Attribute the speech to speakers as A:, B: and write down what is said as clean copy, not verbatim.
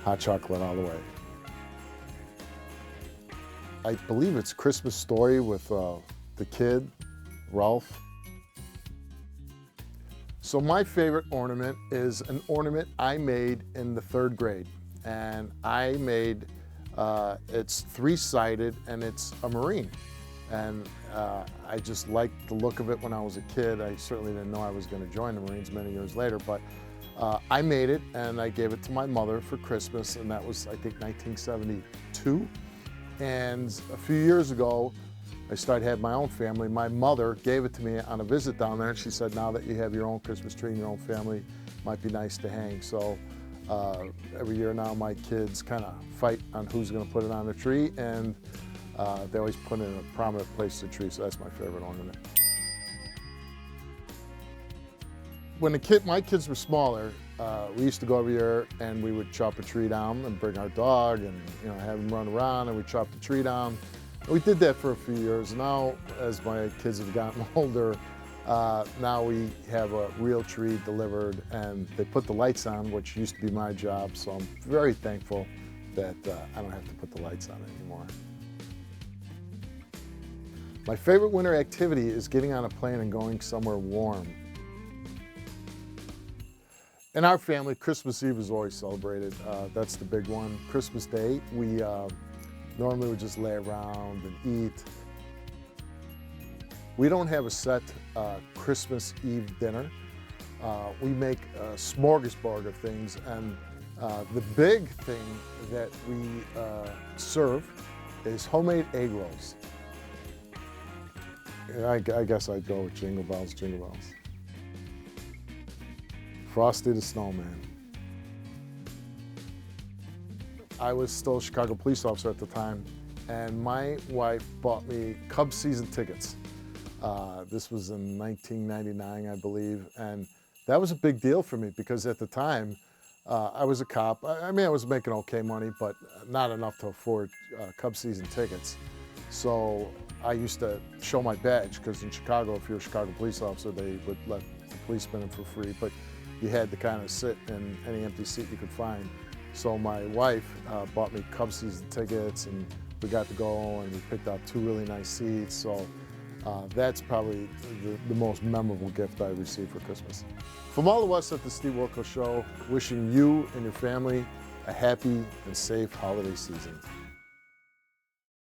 A: Hot chocolate all the way. I believe it's Christmas Story with the kid, Rudolph. So my favorite ornament is an ornament I made in the 3rd grade. And I made, it's 3-sided and it's a Marine. And I just liked the look of it when I was a kid. I certainly didn't know I was going to join the Marines many years later, but I made it and I gave it to my mother for Christmas, and that was, I think, 1972. And a few years ago, I started having my own family. My mother gave it to me on a visit down there, and she said, now that you have your own Christmas tree and your own family, it might be nice to hang. So every year now, my kids kind of fight on who's going to put it on the tree, and they always put it in a prominent place in the tree, so that's my favorite ornament. When my kids were smaller, we used to go every year and we would chop a tree down and bring our dog and have him run around, and we chop the tree down. We did that for a few years. Now, as my kids have gotten older, now we have a real tree delivered and they put the lights on, which used to be my job, so I'm very thankful that I don't have to put the lights on anymore. My favorite winter activity is getting on a plane and going somewhere warm. In our family, Christmas Eve is always celebrated. That's the big one. Christmas Day, we normally would just lay around and eat. We don't have a set Christmas Eve dinner. We make a smorgasbord of things, and the big thing that we serve is homemade egg rolls. I guess I'd go with Jingle Bells, Jingle Bells. Frosty the Snowman. I was still a Chicago police officer at the time, and my wife bought me Cubs season tickets. This was in 1999, I believe, and that was a big deal for me because at the time, I was a cop. I mean, I was making okay money, but not enough to afford Cubs season tickets. So I used to show my badge, because in Chicago, if you're a Chicago police officer, they would let the policemen in for free, but you had to kind of sit in any empty seat you could find. So my wife bought me Cubs season tickets, and we got to go and we picked out 2 really nice seats. So that's probably the most memorable gift I received for Christmas. From all of us at the Steve Wilkos Show, wishing you and your family a happy and safe holiday season.